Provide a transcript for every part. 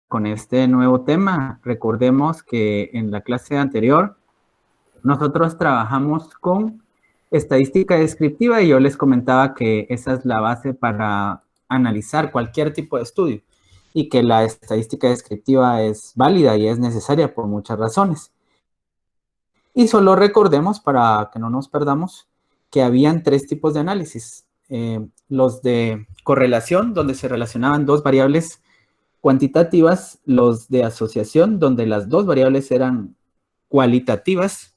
con este nuevo tema. Recordemos que en la clase anterior nosotros trabajamos con estadística descriptiva y yo les comentaba que esa es la base para analizar cualquier tipo de estudio y que la estadística descriptiva es válida y es necesaria por muchas razones. Y solo recordemos, para que no nos perdamos, que habían tres tipos de análisis. Los de correlación, donde se relacionaban dos variables cuantitativas, los de asociación, donde las dos variables eran cualitativas,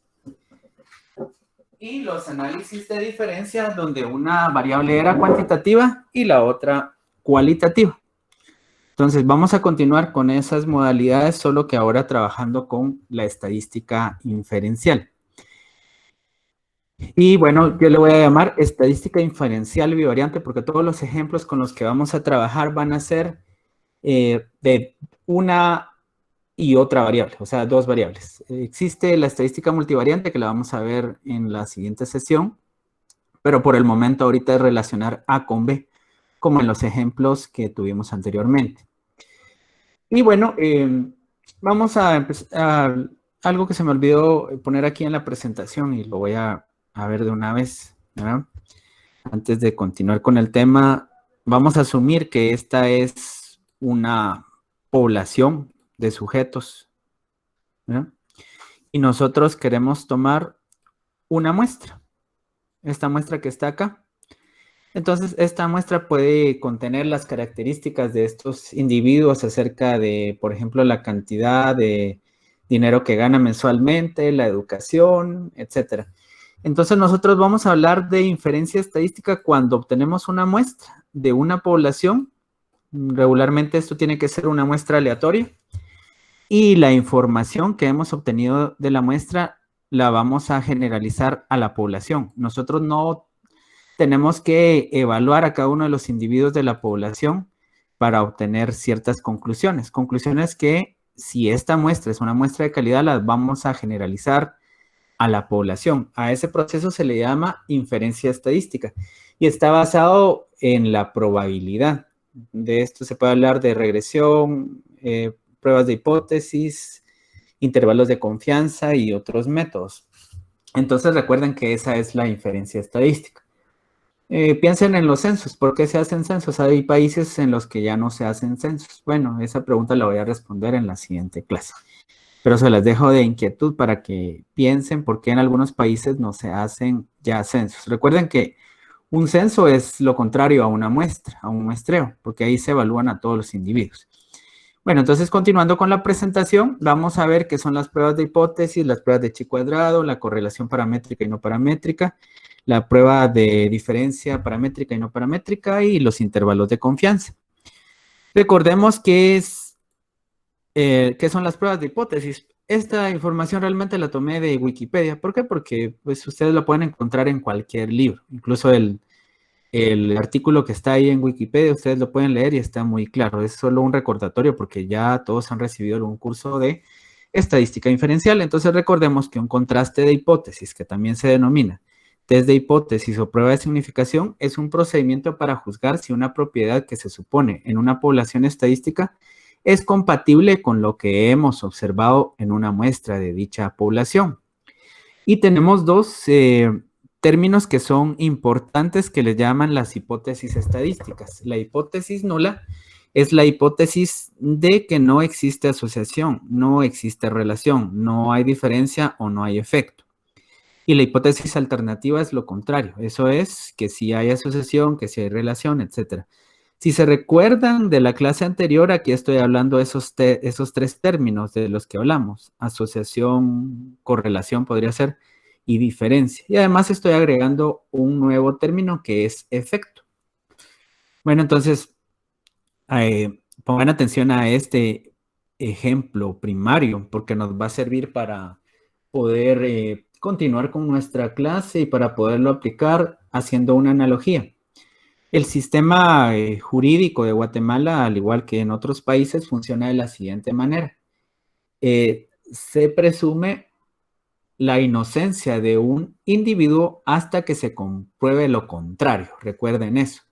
y los análisis de diferencia, donde una variable era cuantitativa y la otra cualitativa. Entonces, vamos a continuar con esas modalidades, solo que ahora trabajando con la estadística inferencial. Y bueno, yo le voy a llamar estadística inferencial bivariante porque todos los ejemplos con los que vamos a trabajar van a ser de una y otra variable, o sea, dos variables. Existe la estadística multivariante que la vamos a ver en la siguiente sesión, pero por el momento ahorita es relacionar A con B, como en los ejemplos que tuvimos anteriormente. Y bueno, vamos a empezar algo que se me olvidó poner aquí en la presentación y lo voy a ver de una vez, ¿verdad? Antes de continuar con el tema, vamos a asumir que esta es una población de sujetos, ¿verdad? Y nosotros queremos tomar una muestra, esta muestra que está acá. Entonces, esta muestra puede contener las características de estos individuos acerca de, por ejemplo, la cantidad de dinero que gana mensualmente, la educación, etcétera. Entonces, nosotros vamos a hablar de inferencia estadística cuando obtenemos una muestra de una población. Regularmente esto tiene que ser una muestra aleatoria. Y la información que hemos obtenido de la muestra la vamos a generalizar a la población. Nosotros no tenemos que evaluar a cada uno de los individuos de la población para obtener ciertas conclusiones. Conclusiones que, si esta muestra es una muestra de calidad, las vamos a generalizar a la población. A ese proceso se le llama inferencia estadística y está basado en la probabilidad. De esto se puede hablar de regresión, pruebas de hipótesis, intervalos de confianza y otros métodos. Entonces recuerden que esa es la inferencia estadística. Piensen en los censos. ¿Por qué se hacen censos? Hay países en los que ya no se hacen censos. Bueno, esa pregunta la voy a responder en la siguiente clase. Pero se las dejo de inquietud para que piensen por qué en algunos países no se hacen ya censos. Recuerden que un censo es lo contrario a una muestra, a un muestreo, porque ahí se evalúan a todos los individuos. Bueno, entonces continuando con la presentación, vamos a ver qué son las pruebas de hipótesis, las pruebas de chi cuadrado, la correlación paramétrica y no paramétrica, la prueba de diferencia paramétrica y no paramétrica y los intervalos de confianza. Recordemos qué son las pruebas de hipótesis. Esta información realmente la tomé de Wikipedia. ¿Por qué? Porque pues, ustedes lo pueden encontrar en cualquier libro. Incluso el artículo que está ahí en Wikipedia, ustedes lo pueden leer y está muy claro. Es solo un recordatorio porque ya todos han recibido algún curso de estadística inferencial. Entonces recordemos que un contraste de hipótesis, que también se denomina test de hipótesis o prueba de significación, es un procedimiento para juzgar si una propiedad que se supone en una población estadística es compatible con lo que hemos observado en una muestra de dicha población. Y tenemos dos términos que son importantes que les llaman las hipótesis estadísticas. La hipótesis nula es la hipótesis de que no existe asociación, no existe relación, no hay diferencia o no hay efecto. Y la hipótesis alternativa es lo contrario. Eso es que sí hay asociación, que sí hay relación, etc. Si se recuerdan de la clase anterior, aquí estoy hablando de esos tres términos de los que hablamos. Asociación, correlación podría ser, y diferencia. Y además estoy agregando un nuevo término que es efecto. Bueno, entonces, pongan atención a este ejemplo primario porque nos va a servir para poder continuar con nuestra clase y para poderlo aplicar haciendo una analogía. El sistema jurídico de Guatemala, al igual que en otros países, funciona de la siguiente manera. Se presume la inocencia de un individuo hasta que se compruebe lo contrario. Recuerden eso.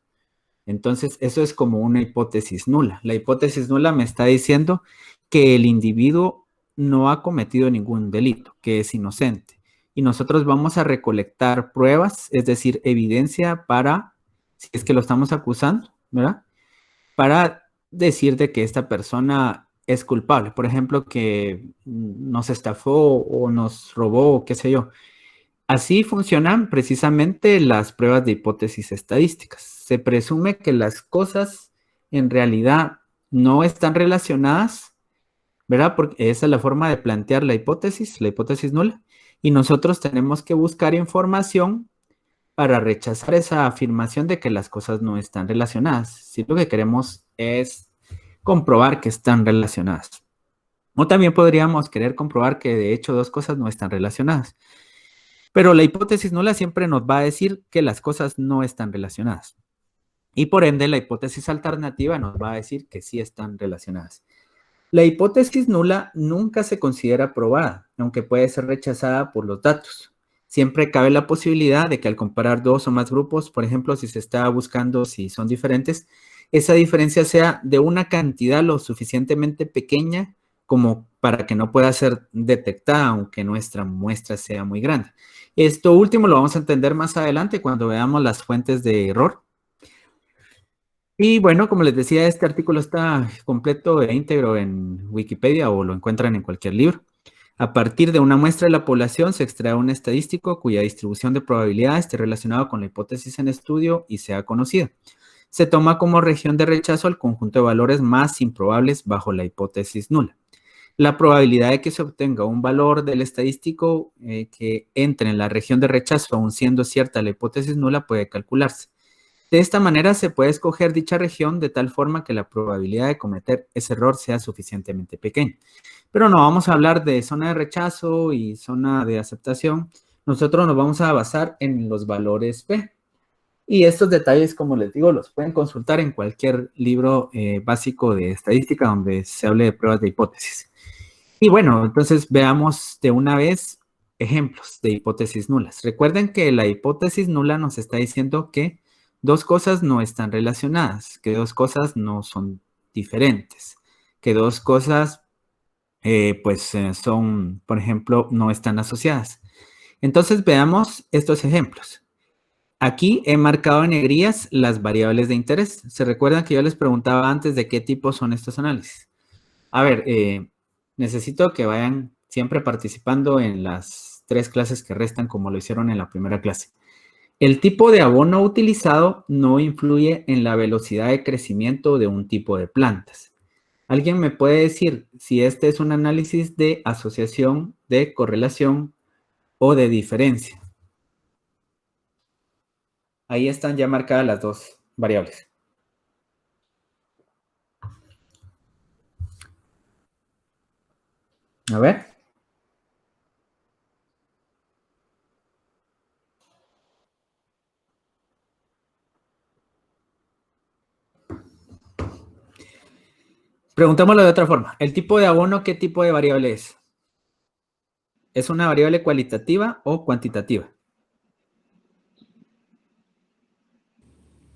Entonces, eso es como una hipótesis nula. La hipótesis nula me está diciendo que el individuo no ha cometido ningún delito, que es inocente. Y nosotros vamos a recolectar pruebas, es decir, evidencia para, si es que lo estamos acusando, ¿verdad? Para decir de que esta persona es culpable. Por ejemplo, que nos estafó o nos robó, qué sé yo. Así funcionan precisamente las pruebas de hipótesis estadísticas. Se presume que las cosas en realidad no están relacionadas, ¿verdad? Porque esa es la forma de plantear la hipótesis nula. Y nosotros tenemos que buscar información para rechazar esa afirmación de que las cosas no están relacionadas. Si lo que queremos es comprobar que están relacionadas. O también podríamos querer comprobar que de hecho dos cosas no están relacionadas. Pero la hipótesis nula siempre nos va a decir que las cosas no están relacionadas. Y por ende, la hipótesis alternativa nos va a decir que sí están relacionadas. La hipótesis nula nunca se considera probada, aunque puede ser rechazada por los datos. Siempre cabe la posibilidad de que al comparar dos o más grupos, por ejemplo, si se está buscando si son diferentes, esa diferencia sea de una cantidad lo suficientemente pequeña como para que no pueda ser detectada, aunque nuestra muestra sea muy grande. Esto último lo vamos a entender más adelante cuando veamos las fuentes de error. Y bueno, como les decía, este artículo está completo e íntegro en Wikipedia o lo encuentran en cualquier libro. A partir de una muestra de la población se extrae un estadístico cuya distribución de probabilidad esté relacionada con la hipótesis en estudio y sea conocida. Se toma como región de rechazo el conjunto de valores más improbables bajo la hipótesis nula. La probabilidad de que se obtenga un valor del estadístico que entre en la región de rechazo, aun siendo cierta la hipótesis nula, puede calcularse. De esta manera se puede escoger dicha región de tal forma que la probabilidad de cometer ese error sea suficientemente pequeña. Pero no vamos a hablar de zona de rechazo y zona de aceptación. Nosotros nos vamos a basar en los valores P. Y estos detalles, como les digo, los pueden consultar en cualquier libro básico de estadística donde se hable de pruebas de hipótesis. Y bueno, entonces veamos de una vez ejemplos de hipótesis nulas. Recuerden que la hipótesis nula nos está diciendo que dos cosas no están relacionadas, que dos cosas no son diferentes, que dos cosas son, por ejemplo, no están asociadas. Entonces veamos estos ejemplos. Aquí he marcado en negrillas las variables de interés. ¿Se recuerdan que yo les preguntaba antes de qué tipo son estos análisis? A ver, necesito que vayan siempre participando en las 3 clases que restan como lo hicieron en la primera clase. El tipo de abono utilizado no influye en la velocidad de crecimiento de un tipo de plantas. ¿Alguien me puede decir si este es un análisis de asociación, de correlación o de diferencia? Ahí están ya marcadas las dos variables. A ver. Preguntémoslo de otra forma. ¿El tipo de abono qué tipo de variable es? ¿Es una variable cualitativa o cuantitativa?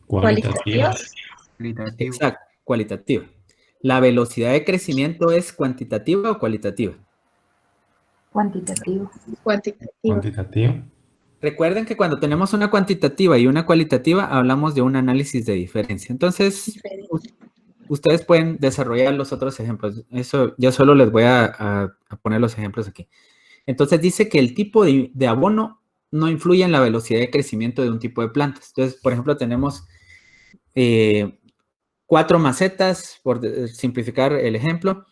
Cualitativa. Exacto, cualitativa. ¿La velocidad de crecimiento es cuantitativa o cualitativa? Cuantitativo. Cuantitativa. Recuerden que cuando tenemos una cuantitativa y una cualitativa, hablamos de un análisis de diferencia. Entonces, ustedes pueden desarrollar los otros ejemplos. Eso yo solo les voy a poner los ejemplos aquí. Entonces, dice que el tipo de abono no influye en la velocidad de crecimiento de un tipo de plantas. Entonces, por ejemplo, tenemos 4 macetas, por simplificar el ejemplo,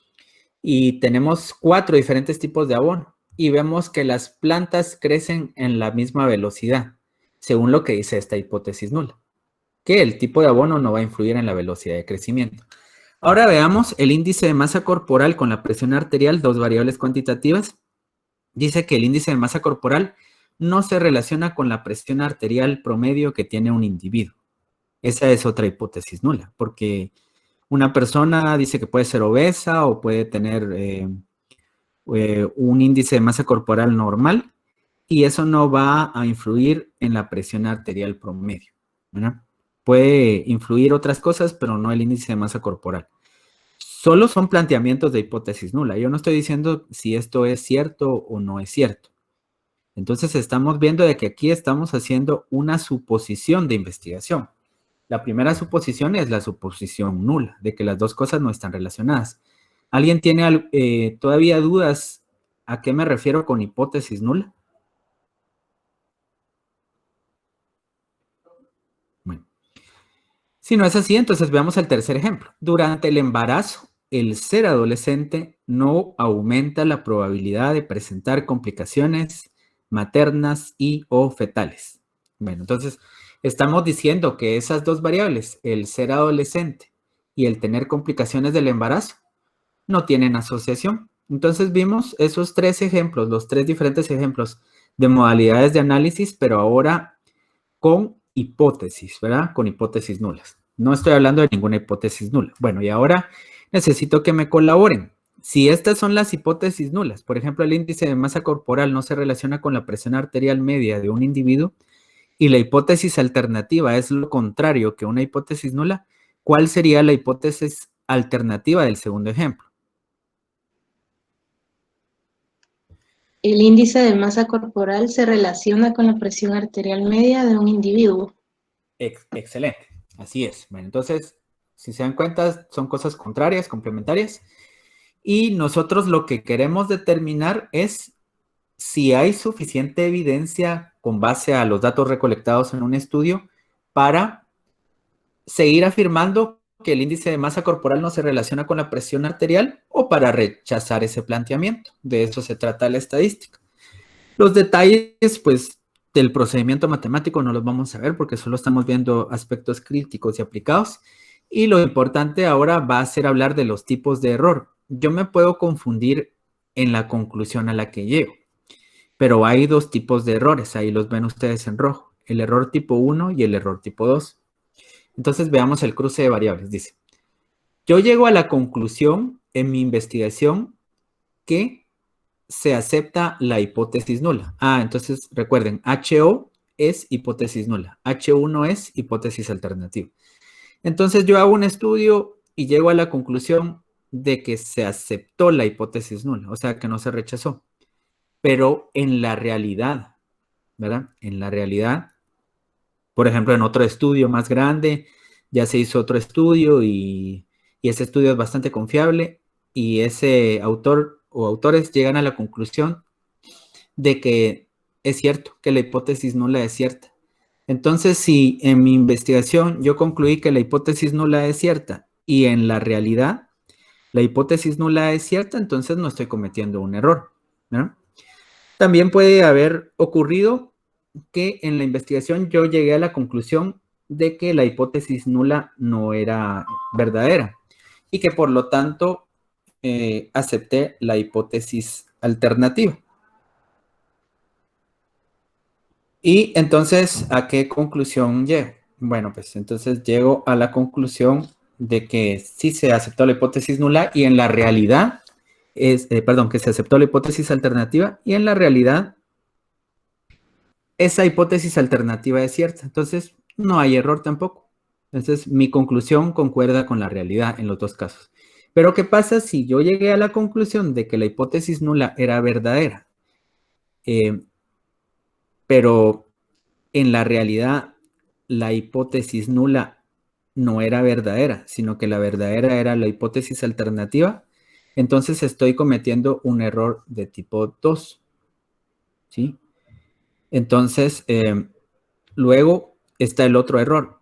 y tenemos 4 diferentes tipos de abono. Y vemos que las plantas crecen en la misma velocidad, según lo que dice esta hipótesis nula, que el tipo de abono no va a influir en la velocidad de crecimiento. Ahora veamos el índice de masa corporal con la presión arterial, dos variables cuantitativas. Dice que el índice de masa corporal no se relaciona con la presión arterial promedio que tiene un individuo. Esa es otra hipótesis nula, porque una persona dice que puede ser obesa o puede tener un índice de masa corporal normal y eso no va a influir en la presión arterial promedio, ¿verdad? puede influir otras cosas, pero no el índice de masa corporal. Solo son planteamientos de hipótesis nula. Yo no estoy diciendo si esto es cierto o no es cierto. Entonces estamos viendo de que aquí estamos haciendo una suposición de investigación. La primera suposición es la suposición nula, de que las dos cosas no están relacionadas. ¿Alguien tiene todavía dudas a qué me refiero con hipótesis nula? Bueno, si no es así, entonces veamos el tercer ejemplo. Durante el embarazo, el ser adolescente no aumenta la probabilidad de presentar complicaciones maternas y o fetales. Bueno, entonces estamos diciendo que esas dos variables, el ser adolescente y el tener complicaciones del embarazo, no tienen asociación. Entonces vimos esos tres ejemplos, los tres diferentes ejemplos de modalidades de análisis, pero ahora con hipótesis, ¿verdad? Con hipótesis nulas. No estoy hablando de ninguna hipótesis nula. Bueno, y ahora necesito que me colaboren. Si estas son las hipótesis nulas, por ejemplo, el índice de masa corporal no se relaciona con la presión arterial media de un individuo y la hipótesis alternativa es lo contrario que una hipótesis nula, ¿cuál sería la hipótesis alternativa del segundo ejemplo? El índice de masa corporal se relaciona con la presión arterial media de un individuo. Excelente, así es. Bueno, entonces, si se dan cuenta, son cosas contrarias, complementarias. Y nosotros lo que queremos determinar es si hay suficiente evidencia con base a los datos recolectados en un estudio para seguir afirmando que el índice de masa corporal no se relaciona con la presión arterial o para rechazar ese planteamiento. De eso se trata la estadística. Los detalles, pues, del procedimiento matemático no los vamos a ver porque solo estamos viendo aspectos críticos y aplicados. Y lo importante ahora va a ser hablar de los tipos de error. Yo me puedo confundir en la conclusión a la que llego, pero hay dos tipos de errores. Ahí los ven ustedes en rojo. El error tipo 1 y el error tipo 2. Entonces veamos el cruce de variables. Dice, yo llego a la conclusión en mi investigación que se acepta la hipótesis nula. Entonces recuerden, HO es hipótesis nula. H1 es hipótesis alternativa. Entonces yo hago un estudio y llego a la conclusión de que se aceptó la hipótesis nula, o sea que no se rechazó. Pero en la realidad, ¿verdad? En la realidad, por ejemplo, en otro estudio más grande, ya se hizo otro estudio y ese estudio es bastante confiable y ese autor o autores llegan a la conclusión de que es cierto, que la hipótesis nula es cierta. Entonces, si en mi investigación yo concluí que la hipótesis nula es cierta y en la realidad la hipótesis nula es cierta, entonces no estoy cometiendo un error, ¿no? También puede haber ocurrido que en la investigación yo llegué a la conclusión de que la hipótesis nula no era verdadera y que por lo tanto acepté la hipótesis alternativa. Y entonces, ¿a qué conclusión llego? Bueno, pues entonces llego a la conclusión de que sí se aceptó la hipótesis nula y en la realidad que se aceptó la hipótesis alternativa y en la realidad esa hipótesis alternativa es cierta. Entonces, no hay error tampoco. Entonces, mi conclusión concuerda con la realidad en los dos casos. Pero, ¿qué pasa si yo llegué a la conclusión de que la hipótesis nula era verdadera? Pero en la realidad, la hipótesis nula no era verdadera, sino que la verdadera era la hipótesis alternativa. Entonces, estoy cometiendo un error de tipo 2. ¿Sí? Entonces, luego está el otro error.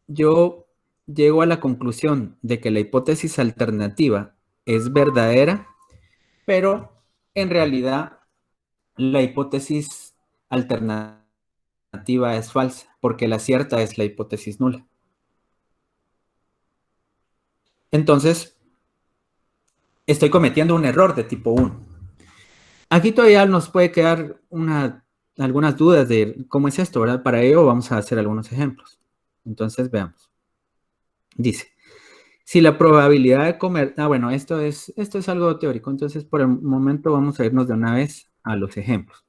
Yo llego a la conclusión de que la hipótesis alternativa es verdadera, pero en realidad la hipótesis alternativa es falsa, porque la cierta es la hipótesis nula. Entonces, estoy cometiendo un error de tipo 1. Aquí todavía nos puede quedar algunas dudas de cómo es esto, ¿verdad? Para ello vamos a hacer algunos ejemplos. Entonces, veamos. Dice, si la probabilidad de comer... bueno, esto es algo teórico, entonces por el momento vamos a irnos de una vez a los ejemplos.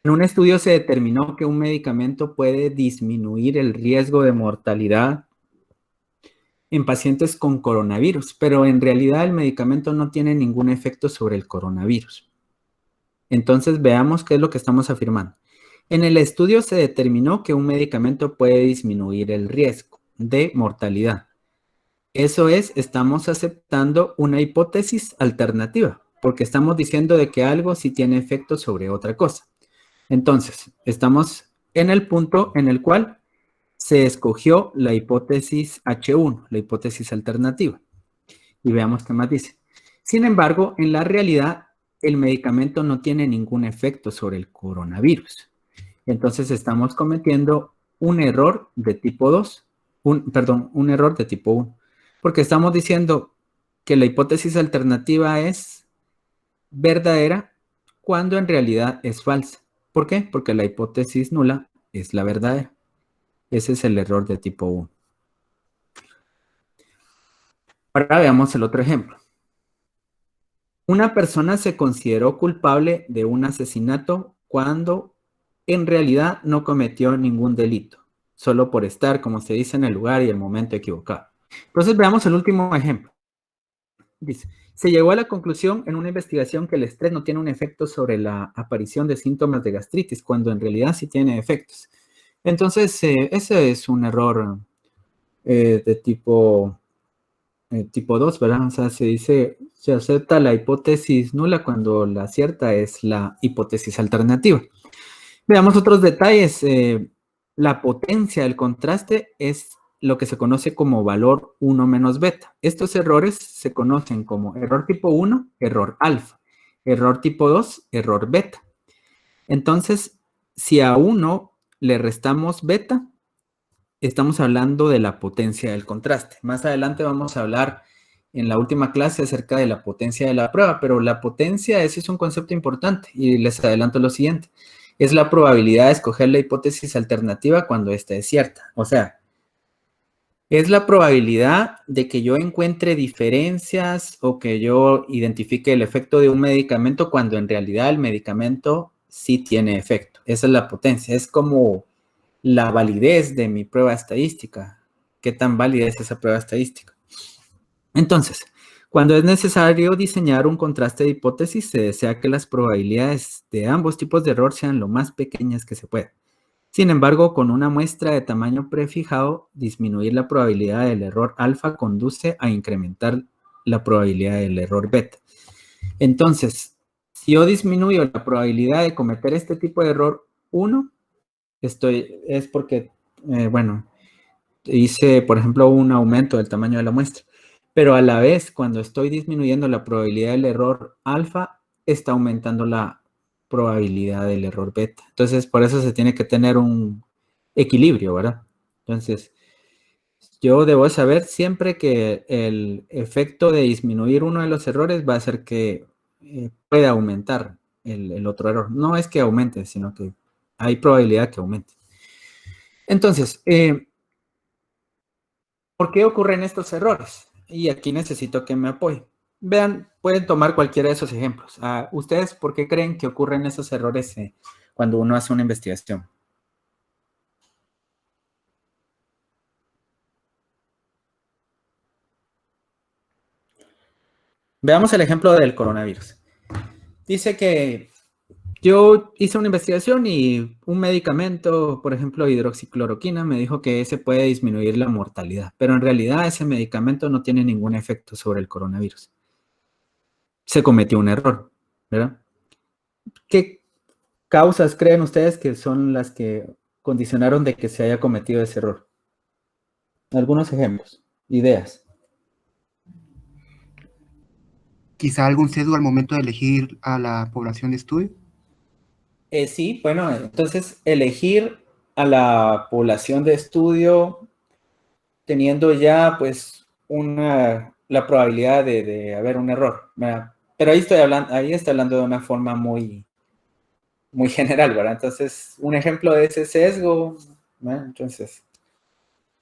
En un estudio se determinó que un medicamento puede disminuir el riesgo de mortalidad en pacientes con coronavirus, pero en realidad el medicamento no tiene ningún efecto sobre el coronavirus. Entonces veamos qué es lo que estamos afirmando. En el estudio se determinó que un medicamento puede disminuir el riesgo de mortalidad. Eso es, estamos aceptando una hipótesis alternativa, porque estamos diciendo de que algo sí tiene efecto sobre otra cosa. Entonces, estamos en el punto en el cual se escogió la hipótesis H1, la hipótesis alternativa. Y veamos qué más dice. Sin embargo, en la realidad, el medicamento no tiene ningún efecto sobre el coronavirus. Entonces, estamos cometiendo un error de tipo 2, un error de tipo 1, porque estamos diciendo que la hipótesis alternativa es verdadera cuando en realidad es falsa. ¿Por qué? Porque la hipótesis nula es la verdadera. Ese es el error de tipo 1. Ahora veamos el otro ejemplo. Una persona se consideró culpable de un asesinato cuando en realidad no cometió ningún delito, solo por estar, como se dice, en el lugar y el momento equivocado. Entonces veamos el último ejemplo. Dice, se llegó a la conclusión en una investigación que el estrés no tiene un efecto sobre la aparición de síntomas de gastritis, cuando en realidad sí tiene efectos. Entonces, ese es un error de tipo 2, ¿verdad? O sea, se dice, se acepta la hipótesis nula cuando la cierta es la hipótesis alternativa. Veamos otros detalles. La potencia del contraste es lo que se conoce como valor 1 menos beta. Estos errores se conocen como error tipo 1, error alfa. Error tipo 2, error beta. Entonces, si a 1 le restamos beta, estamos hablando de la potencia del contraste. Más adelante vamos a hablar en la última clase acerca de la potencia de la prueba, pero la potencia, ese es un concepto importante y les adelanto lo siguiente. Es la probabilidad de escoger la hipótesis alternativa cuando ésta es cierta. O sea, es la probabilidad de que yo encuentre diferencias o que yo identifique el efecto de un medicamento cuando en realidad el medicamento sí tiene efecto. Esa es la potencia. Es como la validez de mi prueba estadística. ¿Qué tan válida es esa prueba estadística? Entonces, cuando es necesario diseñar un contraste de hipótesis, se desea que las probabilidades de ambos tipos de error sean lo más pequeñas que se pueda. Sin embargo, con una muestra de tamaño prefijado, disminuir la probabilidad del error alfa conduce a incrementar la probabilidad del error beta. Entonces, si yo disminuyo la probabilidad de cometer este tipo de error 1, es porque, hice, por ejemplo, un aumento del tamaño de la muestra. Pero a la vez, cuando estoy disminuyendo la probabilidad del error alfa, está aumentando la probabilidad del error beta. Entonces, por eso se tiene que tener un equilibrio, ¿verdad? Entonces, yo debo saber siempre que el efecto de disminuir uno de los errores va a hacer que pueda aumentar el otro error. No es que aumente, sino que hay probabilidad que aumente. Entonces, ¿por qué ocurren estos errores? Y aquí necesito que me apoyen. Vean, pueden tomar cualquiera de esos ejemplos. ¿Ustedes por qué creen que ocurren esos errores cuando uno hace una investigación? Veamos el ejemplo del coronavirus. Dice que yo hice una investigación y un medicamento, por ejemplo, hidroxicloroquina, me dijo que ese puede disminuir la mortalidad, pero en realidad ese medicamento no tiene ningún efecto sobre el coronavirus. Se cometió un error, ¿verdad? ¿Qué causas creen ustedes que son las que condicionaron de que se haya cometido ese error? Algunos ejemplos, ideas. ¿Quizá algún sesgo al momento de elegir a la población de estudio? Sí, bueno, entonces elegir a la población de estudio teniendo ya pues la probabilidad de haber un error, ¿verdad? Pero ahí está hablando de una forma muy general, ¿verdad? Entonces, un ejemplo de ese sesgo, ¿verdad? Entonces,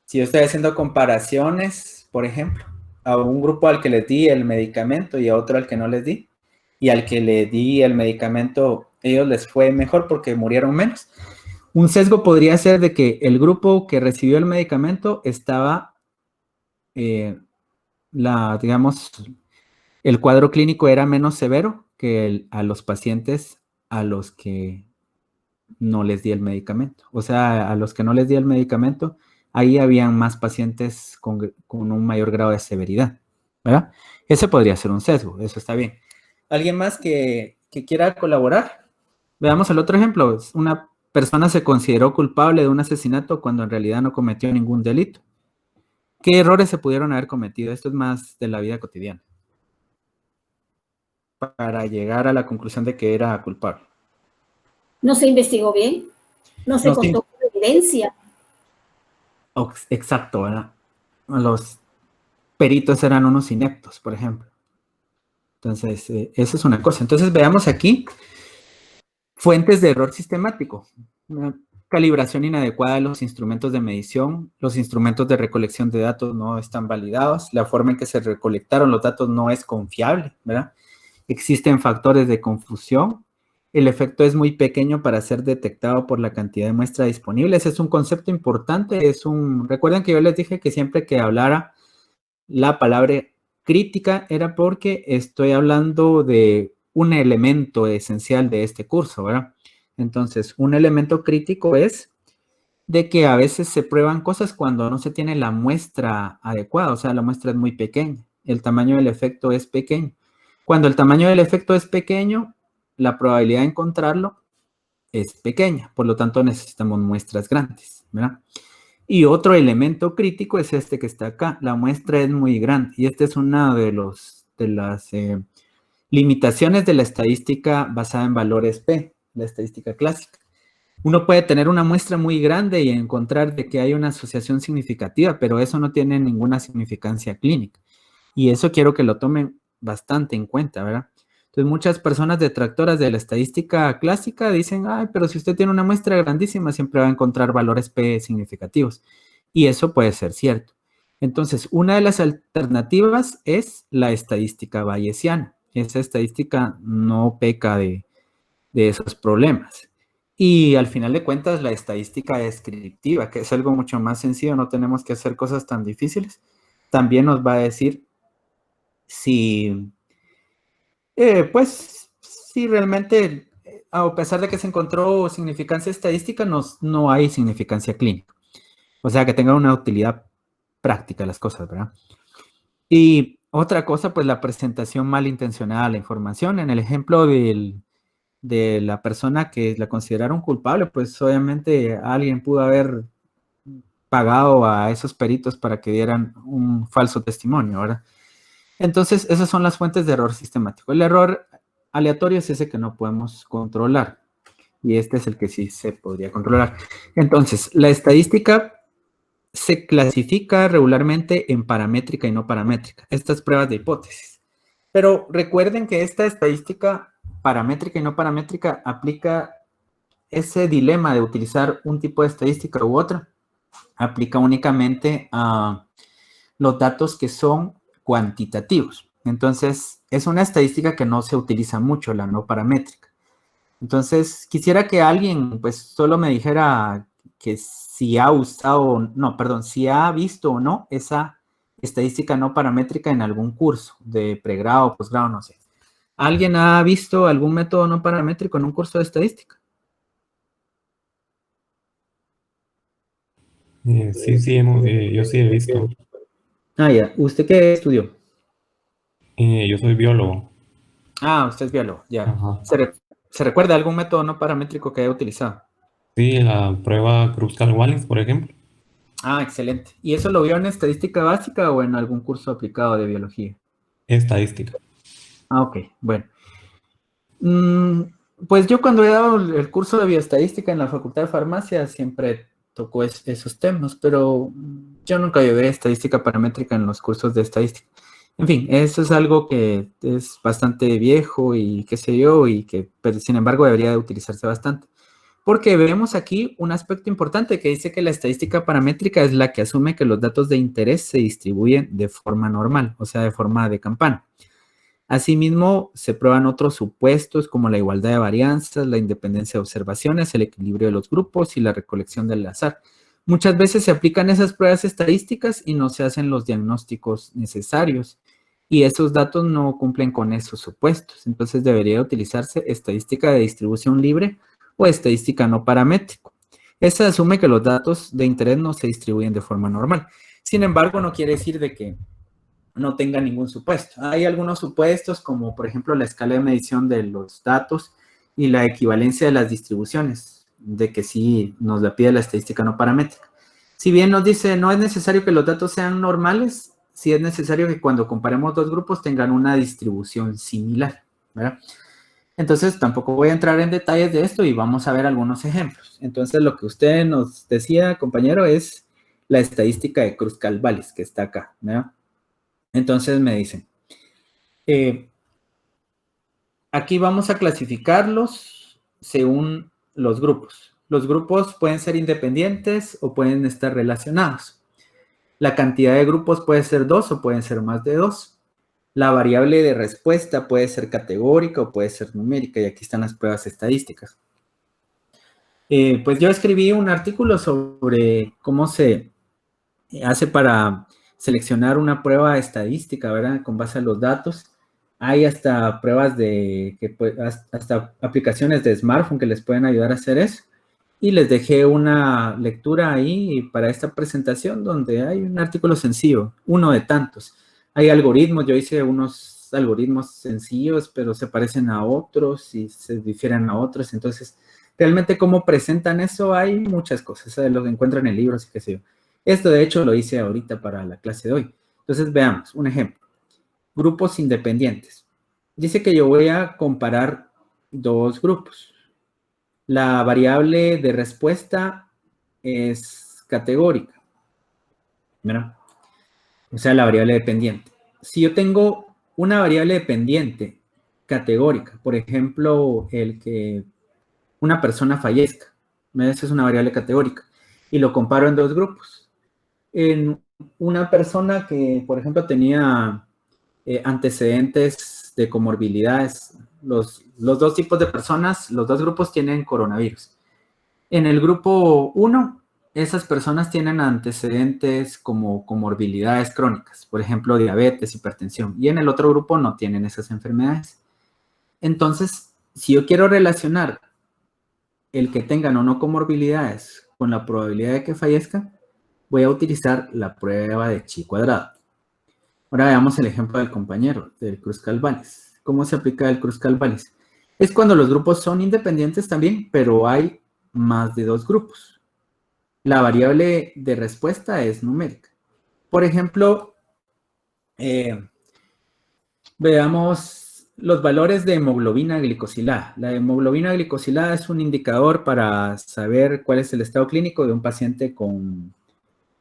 si yo estoy haciendo comparaciones, por ejemplo, a un grupo al que les di el medicamento y a otro al que no les di, y al que le di el medicamento ellos les fue mejor porque murieron menos. Un sesgo podría ser de que el grupo que recibió el medicamento estaba, digamos, el cuadro clínico era menos severo que a los pacientes a los que no les di el medicamento. O sea, a los que no les di el medicamento, ahí habían más pacientes con un mayor grado de severidad, ¿verdad? Ese podría ser un sesgo, eso está bien. ¿Alguien más que quiera colaborar? Veamos el otro ejemplo. Una persona se consideró culpable de un asesinato cuando en realidad no cometió ningún delito. ¿Qué errores se pudieron haber cometido? Esto es más de la vida cotidiana. Para llegar a la conclusión de que era culpable. No se investigó bien, no se contó con evidencia. Exacto, ¿verdad? Los peritos eran unos ineptos, por ejemplo. Entonces, esa es una cosa. Entonces, veamos aquí fuentes de error sistemático. Una calibración inadecuada de los instrumentos de medición. Los instrumentos de recolección de datos no están validados. La forma en que se recolectaron los datos no es confiable, ¿verdad? Existen factores de confusión. El efecto es muy pequeño para ser detectado por la cantidad de muestra disponible. Ese es un concepto importante. Recuerden que yo les dije que siempre que hablara la palabra crítica era porque estoy hablando de un elemento esencial de este curso, ¿verdad? Entonces, un elemento crítico es de que a veces se prueban cosas cuando no se tiene la muestra adecuada, o sea, la muestra es muy pequeña. El tamaño del efecto es pequeño. Cuando el tamaño del efecto es pequeño, la probabilidad de encontrarlo es pequeña, por lo tanto necesitamos muestras grandes, ¿verdad? Y otro elemento crítico es este que está acá, la muestra es muy grande, y esta es una de las limitaciones de la estadística basada en valores P, la estadística clásica. Uno puede tener una muestra muy grande y encontrar de que hay una asociación significativa, pero eso no tiene ninguna significancia clínica, y eso quiero que lo tomen bastante en cuenta, ¿verdad? Entonces, muchas personas detractoras de la estadística clásica dicen, ay, pero si usted tiene una muestra grandísima, siempre va a encontrar valores P significativos. Y eso puede ser cierto. Entonces, una de las alternativas es la estadística bayesiana. Esa estadística no peca de esos problemas. Y al final de cuentas, la estadística descriptiva, que es algo mucho más sencillo, no tenemos que hacer cosas tan difíciles, también nos va a decir si... pues sí, realmente, a pesar de que se encontró significancia estadística, no hay significancia clínica. O sea, que tenga una utilidad práctica las cosas, ¿verdad? Y otra cosa, pues la presentación malintencionada de la información. En el ejemplo de la persona que la consideraron culpable, pues obviamente alguien pudo haber pagado a esos peritos para que dieran un falso testimonio, ¿verdad? Entonces, esas son las fuentes de error sistemático. El error aleatorio es ese que no podemos controlar. Y este es el que sí se podría controlar. Entonces, la estadística se clasifica regularmente en paramétrica y no paramétrica. Estas pruebas de hipótesis. Pero recuerden que esta estadística paramétrica y no paramétrica aplica ese dilema de utilizar un tipo de estadística u otro. Aplica únicamente a los datos que son cuantitativos. Entonces, es una estadística que no se utiliza mucho, la no paramétrica. Entonces, quisiera que alguien, pues, solo me dijera que si ha usado, no, perdón, si ha visto o no esa estadística no paramétrica en algún curso de pregrado, posgrado, no sé. ¿Alguien ha visto algún método no paramétrico en un curso de estadística? Sí, yo sí he visto. Ah, ya. ¿Usted qué estudió? Yo soy biólogo. Ah, usted es biólogo, ya. Ajá. ¿Se recuerda algún método no paramétrico que haya utilizado? Sí, la prueba Kruskal-Wallis, por ejemplo. Ah, excelente. ¿Y eso lo vio en estadística básica o en algún curso aplicado de biología? Estadística. Ah, ok, bueno. Pues yo cuando he dado el curso de bioestadística en la Facultad de Farmacia siempre tocó esos temas, pero yo nunca llevé estadística paramétrica en los cursos de estadística. En fin, eso es algo que es bastante viejo y qué sé yo, pero sin embargo debería de utilizarse bastante. Porque vemos aquí un aspecto importante que dice que la estadística paramétrica es la que asume que los datos de interés se distribuyen de forma normal, o sea, de forma de campana. Asimismo, se prueban otros supuestos como la igualdad de varianzas, la independencia de observaciones, el equilibrio de los grupos y la recolección del azar. Muchas veces se aplican esas pruebas estadísticas y no se hacen los diagnósticos necesarios. Y esos datos no cumplen con esos supuestos. Entonces debería utilizarse estadística de distribución libre o estadística no paramétrica. Esta asume que los datos de interés no se distribuyen de forma normal. Sin embargo, no quiere decir de que no tenga ningún supuesto. Hay algunos supuestos como, por ejemplo, la escala de medición de los datos y la equivalencia de las distribuciones, de que sí nos la pide la estadística no paramétrica. Si bien nos dice no es necesario que los datos sean normales, sí es necesario que cuando comparemos dos grupos tengan una distribución similar, ¿verdad? Entonces, tampoco voy a entrar en detalles de esto y vamos a ver algunos ejemplos. Entonces, lo que usted nos decía, compañero, es la estadística de Kruskal-Wallis, que está acá, ¿verdad? Entonces, me dicen, aquí vamos a clasificarlos según los grupos. Los grupos pueden ser independientes o pueden estar relacionados. La cantidad de grupos puede ser 2 o pueden ser más de 2. La variable de respuesta puede ser categórica o puede ser numérica, y aquí están las pruebas estadísticas. Pues yo escribí un artículo sobre cómo se hace para seleccionar una prueba estadística, ¿verdad? Con base a los datos. Hay hasta pruebas hasta aplicaciones de smartphone que les pueden ayudar a hacer eso. Y les dejé una lectura ahí para esta presentación donde hay un artículo sencillo, uno de tantos. Hay algoritmos, yo hice unos algoritmos sencillos, pero se parecen a otros y se difieren a otros. Entonces, realmente cómo presentan eso, hay muchas cosas. Lo encuentran en libros y qué sé yo. Esto, de hecho, lo hice ahorita para la clase de hoy. Entonces, veamos un ejemplo. Grupos independientes. Dice que yo voy a comparar dos grupos. La variable de respuesta es categórica, ¿verdad? O sea, la variable dependiente. Si yo tengo una variable dependiente categórica, por ejemplo, el que una persona fallezca, esa es una variable categórica, y lo comparo en dos grupos. En una persona que, por ejemplo, tenía antecedentes de comorbilidades, los dos tipos de personas, los dos grupos tienen coronavirus. En el grupo 1, esas personas tienen antecedentes como comorbilidades crónicas, por ejemplo, diabetes, hipertensión, y en el otro grupo no tienen esas enfermedades. Entonces, si yo quiero relacionar el que tengan o no comorbilidades con la probabilidad de que fallezca, voy a utilizar la prueba de chi cuadrado. Ahora veamos el ejemplo del compañero, del Kruskal-Wallis. ¿Cómo se aplica el Kruskal-Wallis? Es cuando los grupos son independientes también, pero hay más de dos grupos. La variable de respuesta es numérica. Por ejemplo, veamos los valores de hemoglobina glicosilada. La hemoglobina glicosilada es un indicador para saber cuál es el estado clínico de un paciente con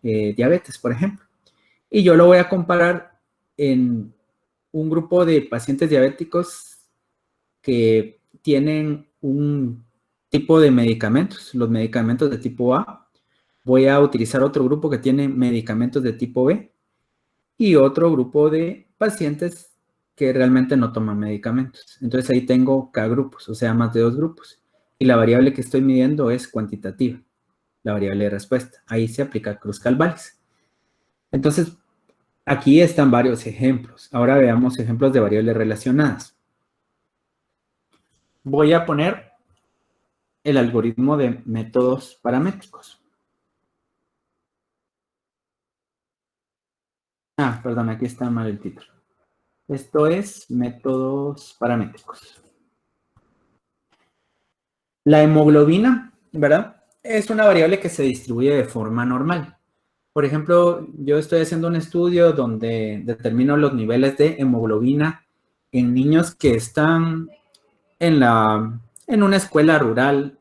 diabetes, por ejemplo. Y yo lo voy a comparar en un grupo de pacientes diabéticos que tienen un tipo de medicamentos, los medicamentos de tipo A. Voy a utilizar otro grupo que tiene medicamentos de tipo B y otro grupo de pacientes que realmente no toman medicamentos. Entonces ahí tengo K grupos, o sea, más de dos grupos. Y la variable que estoy midiendo es cuantitativa, la variable de respuesta. Ahí se aplica Kruskal-Wallis. Entonces, aquí están varios ejemplos. Ahora veamos ejemplos de variables relacionadas. Voy a poner el algoritmo de métodos paramétricos. Perdón, aquí está mal el título. Esto es métodos paramétricos. La hemoglobina, ¿verdad? Es una variable que se distribuye de forma normal. Por ejemplo, yo estoy haciendo un estudio donde determino los niveles de hemoglobina en niños que están en una escuela rural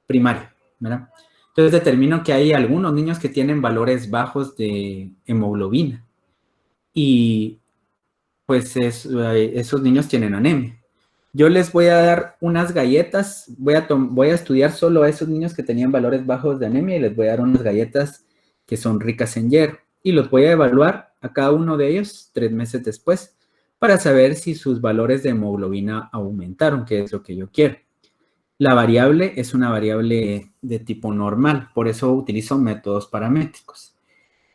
primaria, ¿verdad? Entonces determino que hay algunos niños que tienen valores bajos de hemoglobina y pues esos niños tienen anemia. Yo les voy a dar unas galletas, voy a estudiar solo a esos niños que tenían valores bajos de anemia y les voy a dar unas galletas que son ricas en hierro y los voy a evaluar a cada uno de ellos 3 meses después para saber si sus valores de hemoglobina aumentaron, que es lo que yo quiero. La variable es una variable de tipo normal, por eso utilizo métodos paramétricos.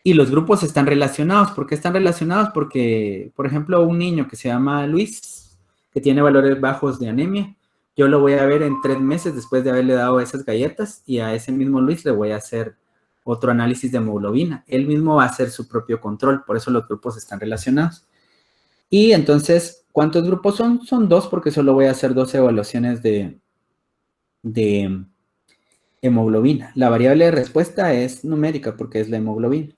Y los grupos están relacionados. ¿Por qué están relacionados? Porque, por ejemplo, un niño que se llama Luis, que tiene valores bajos de anemia, yo lo voy a ver en 3 meses después de haberle dado esas galletas y a ese mismo Luis le voy a hacer otro análisis de hemoglobina. Él mismo va a hacer su propio control, por eso los grupos están relacionados. Y entonces, ¿cuántos grupos son? Son 2 porque solo voy a hacer 2 evaluaciones de hemoglobina. La variable de respuesta es numérica porque es la hemoglobina.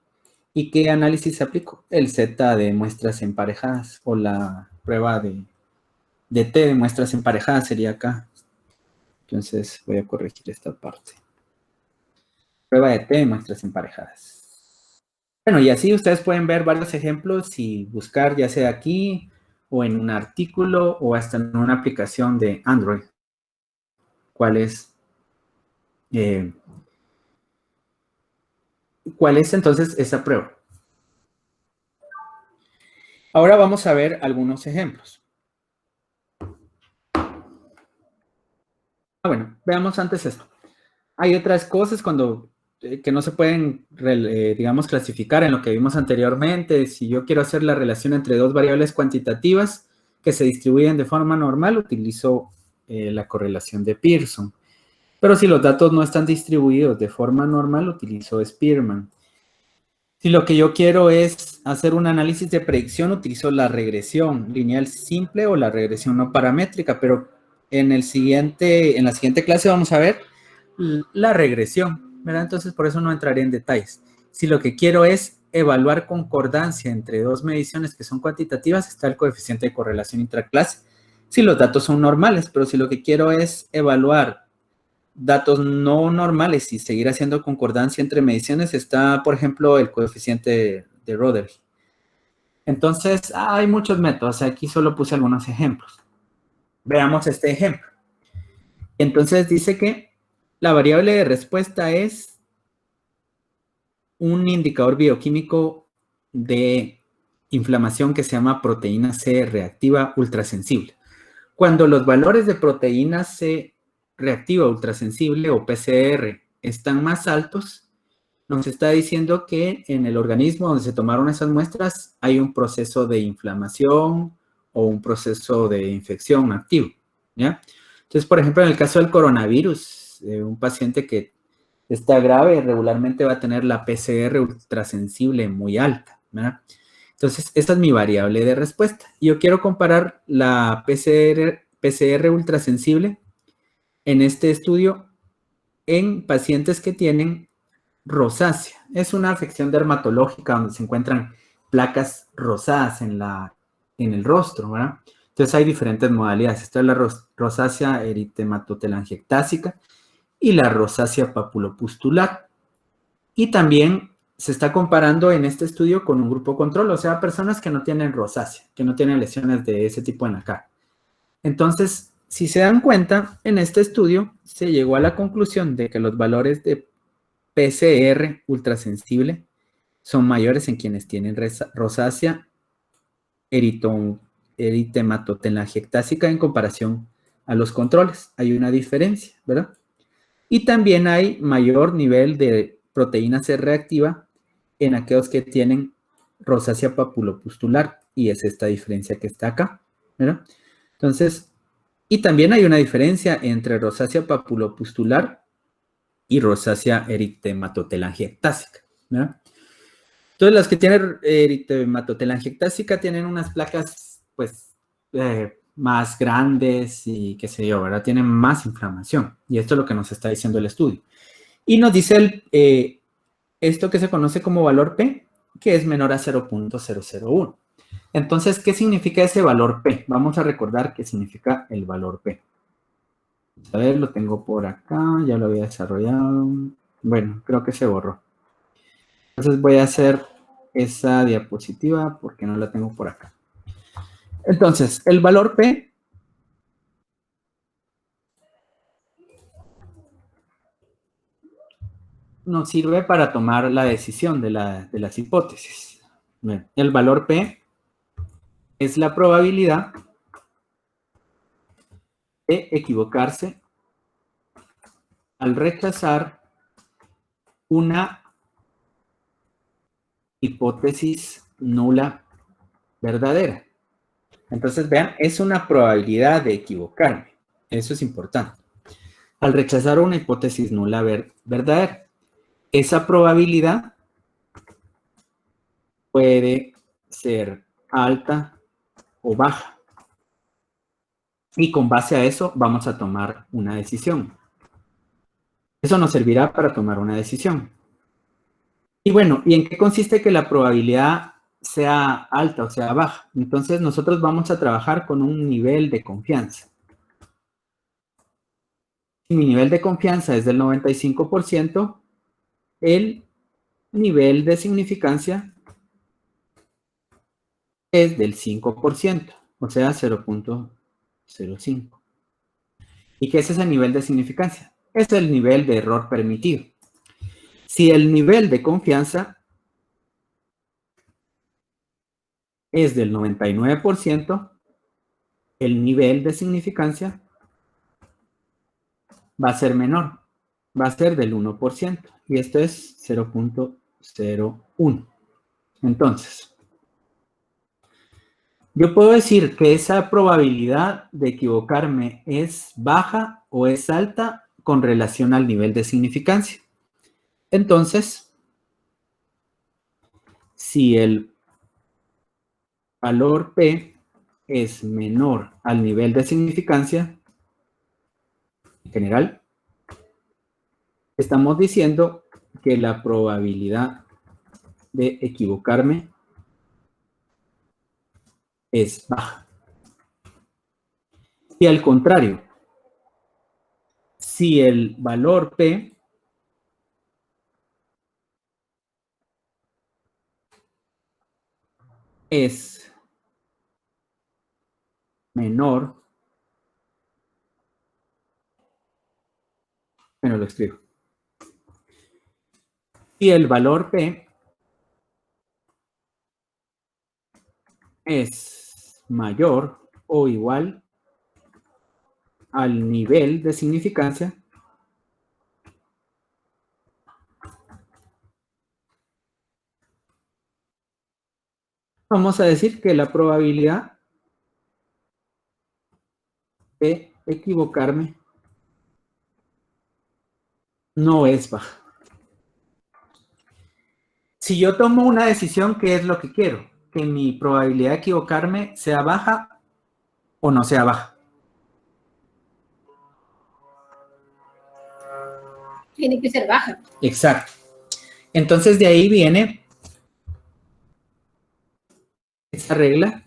¿Y qué análisis aplico? El Z de muestras emparejadas o la prueba de T de muestras emparejadas sería acá. Entonces voy a corregir esta parte. Prueba de T de muestras emparejadas. Bueno, y así ustedes pueden ver varios ejemplos y buscar ya sea aquí o en un artículo o hasta en una aplicación de Android. ¿Cuál es entonces esa prueba? Ahora vamos a ver algunos ejemplos. Bueno, veamos antes esto. Hay otras cosas que no se pueden, digamos, clasificar en lo que vimos anteriormente. Si yo quiero hacer la relación entre 2 variables cuantitativas que se distribuyen de forma normal, utilizo la correlación de Pearson. Pero si los datos no están distribuidos de forma normal, utilizo Spearman. Si lo que yo quiero es hacer un análisis de predicción, utilizo la regresión lineal simple o la regresión no paramétrica, pero en la siguiente clase vamos a ver la regresión, ¿verdad? Entonces, por eso no entraré en detalles. Si lo que quiero es evaluar concordancia entre 2 mediciones que son cuantitativas, está el coeficiente de correlación intraclase. Si los datos son normales, pero si lo que quiero es evaluar datos no normales y seguir haciendo concordancia entre mediciones, está, por ejemplo, el coeficiente de Rotherham. Entonces, hay muchos métodos. Aquí solo puse algunos ejemplos. Veamos este ejemplo. Entonces, dice que la variable de respuesta es un indicador bioquímico de inflamación que se llama proteína C reactiva ultrasensible. Cuando los valores de proteína C reactiva ultrasensible o PCR están más altos, nos está diciendo que en el organismo donde se tomaron esas muestras hay un proceso de inflamación o un proceso de infección activo, ¿ya? Entonces, por ejemplo, en el caso del coronavirus, un paciente que está grave regularmente va a tener la PCR ultrasensible muy alta, ¿verdad? Entonces, esta es mi variable de respuesta. Yo quiero comparar la PCR ultrasensible en este estudio en pacientes que tienen rosácea. Es una afección dermatológica donde se encuentran placas rosadas en el rostro, ¿verdad? Entonces hay diferentes modalidades. Esta es la rosácea eritematotelangiectásica y la rosácea papulopustular. Y también se está comparando en este estudio con un grupo control, o sea, personas que no tienen rosácea, que no tienen lesiones de ese tipo en la cara. Entonces, si se dan cuenta, en este estudio se llegó a la conclusión de que los valores de PCR ultrasensible son mayores en quienes tienen rosácea eritematotelangiectásica en comparación a los controles. Hay una diferencia, ¿verdad? Y también hay mayor nivel de proteína C reactiva en aquellos que tienen rosácea papulopustular, y es esta diferencia que está acá, ¿verdad? Entonces, y también hay una diferencia entre rosácea papulopustular y rosácea eritematotelangiectásica, ¿verdad? Entonces, las que tienen eritematotelangiectásica tienen unas placas, pues, más grandes y qué sé yo, ¿verdad? Tienen más inflamación. Y esto es lo que nos está diciendo el estudio. Y nos dice esto que se conoce como valor P, que es menor a 0.001. Entonces, ¿qué significa ese valor P? Vamos a recordar qué significa el valor P. A ver, lo tengo por acá, ya lo había desarrollado. Bueno, creo que se borró. Entonces voy a hacer esa diapositiva porque no la tengo por acá. Entonces, el valor P nos sirve para tomar la decisión de las hipótesis. Bien, el valor P es la probabilidad de equivocarse al rechazar una hipótesis nula verdadera. Entonces, vean, es una probabilidad de equivocarme. Eso es importante. Al rechazar una hipótesis nula verdadera, esa probabilidad puede ser alta o baja. Y con base a eso vamos a tomar una decisión. Eso nos servirá para tomar una decisión. Y bueno, ¿y en qué consiste que la probabilidad sea alta o sea baja? Entonces nosotros vamos a trabajar con un nivel de confianza. Si mi nivel de confianza es del 95%, el nivel de significancia es del 5%, o sea, 0.05. ¿Y qué es ese nivel de significancia? Es el nivel de error permitido. Si el nivel de confianza es del 99%, el nivel de significancia va a ser menor, va a ser del 1%, y esto es 0.01. Entonces, yo puedo decir que esa probabilidad de equivocarme es baja o es alta con relación al nivel de significancia. Entonces, si el valor P es menor al nivel de significancia, en general, estamos diciendo que la probabilidad de equivocarme es baja. Y al contrario, si el valor P es menor, bueno, lo escribo. Si el valor P es mayor o igual al nivel de significancia, vamos a decir que la probabilidad de equivocarme no es baja. Si yo tomo una decisión, ¿qué es lo que quiero? Que mi probabilidad de equivocarme sea baja o no sea baja. Tiene que ser baja. Exacto. Entonces de ahí viene esa regla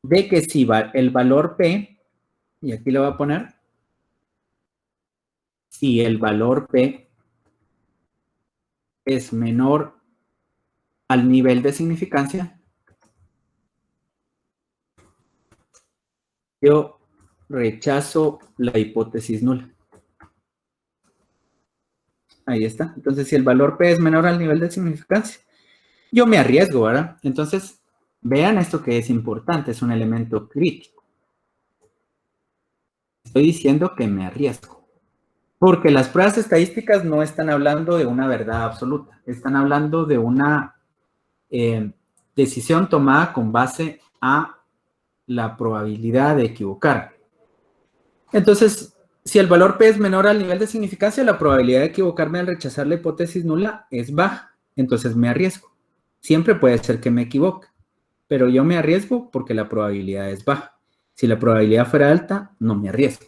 de que si el valor P, y aquí lo voy a poner, si el valor P es menor al nivel de significancia, yo rechazo la hipótesis nula. Ahí está. Entonces, si el valor P es menor al nivel de significancia, yo me arriesgo, ¿verdad? Entonces, vean esto que es importante, es un elemento crítico. Estoy diciendo que me arriesgo. Porque las pruebas estadísticas no están hablando de una verdad absoluta. Están hablando de una decisión tomada con base a la probabilidad de equivocar. Entonces, si el valor P es menor al nivel de significancia, la probabilidad de equivocarme al rechazar la hipótesis nula es baja. Entonces me arriesgo. Siempre puede ser que me equivoque, pero yo me arriesgo porque la probabilidad es baja. Si la probabilidad fuera alta, no me arriesgo.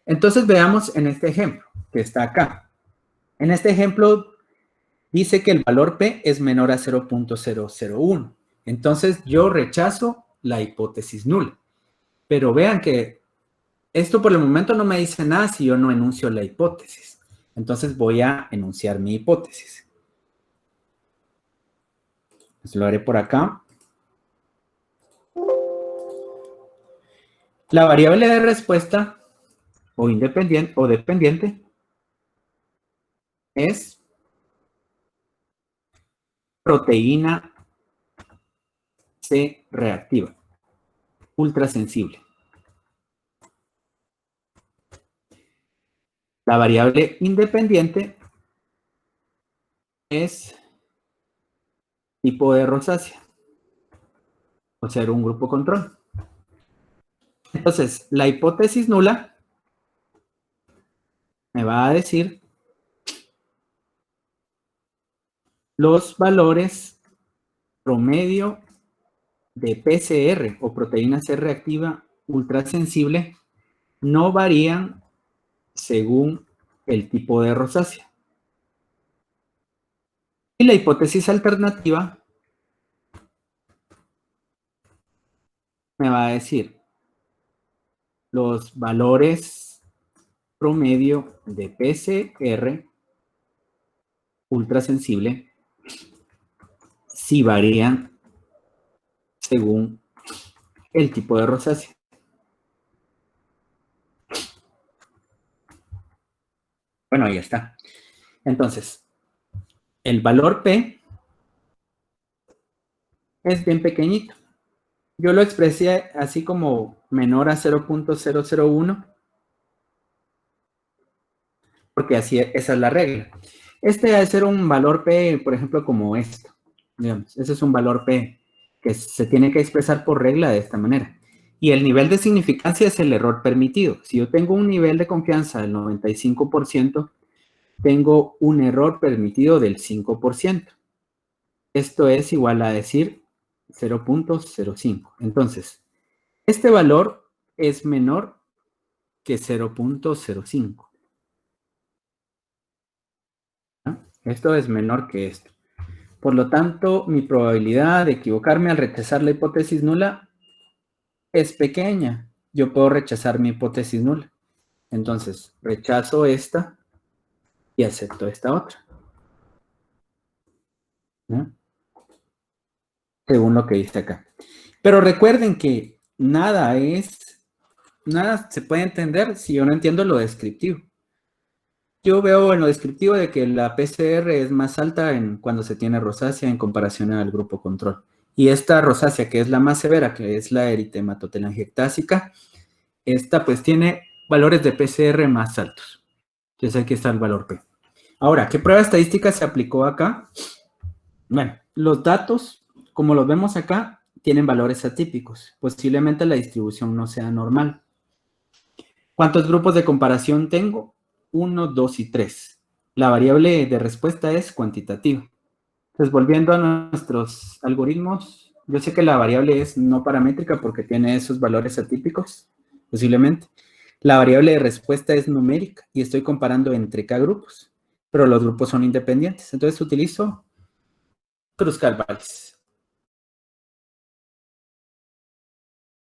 Entonces veamos en este ejemplo que está acá. En este ejemplo dice que el valor P es menor a 0.001. Entonces yo rechazo la hipótesis nula. Pero vean que esto por el momento no me dice nada si yo no enuncio la hipótesis. Entonces voy a enunciar mi hipótesis. Pues lo haré por acá. La variable de respuesta o independiente o dependiente es proteína C reactiva, ultrasensible. La variable independiente es tipo de rosácea, o sea, un grupo control. Entonces, la hipótesis nula me va a decir los valores promedio de PCR o proteína C reactiva ultrasensible no varían según el tipo de rosácea. Y la hipótesis alternativa me va a decir los valores promedio de PCR ultrasensible sí varían según el tipo de rosácea. Bueno, ahí está. Entonces, el valor P es bien pequeñito. Yo lo expresé así como menor a 0.001, porque así esa es la regla. Este debe ser un valor P, por ejemplo, como esto. Digamos, ese es un valor P que se tiene que expresar por regla de esta manera. Y el nivel de significancia es el error permitido. Si yo tengo un nivel de confianza del 95%, tengo un error permitido del 5%. Esto es igual a decir 0.05. Entonces, este valor es menor que 0.05. ¿No? Esto es menor que esto. Por lo tanto, mi probabilidad de equivocarme al rechazar la hipótesis nula es pequeña. Yo puedo rechazar mi hipótesis nula. Entonces, rechazo esta y acepto esta otra. ¿No? Según lo que dice acá. Pero recuerden que nada se puede entender si yo no entiendo lo descriptivo. Yo veo en lo descriptivo de que la PCR es más alta cuando se tiene rosácea en comparación al grupo control. Y esta rosácea, que es la más severa, que es la eritematotelangiectásica, esta pues tiene valores de PCR más altos. Entonces aquí está el valor P. Ahora, ¿qué prueba estadística se aplicó acá? Bueno, los datos, como los vemos acá, tienen valores atípicos. Posiblemente la distribución no sea normal. ¿Cuántos grupos de comparación tengo? 1, 2 y 3. La variable de respuesta es cuantitativa. Entonces, volviendo a nuestros algoritmos, yo sé que la variable es no paramétrica porque tiene esos valores atípicos, posiblemente. La variable de respuesta es numérica y estoy comparando entre K grupos, pero los grupos son independientes. Entonces, utilizo Kruskal-Wallis.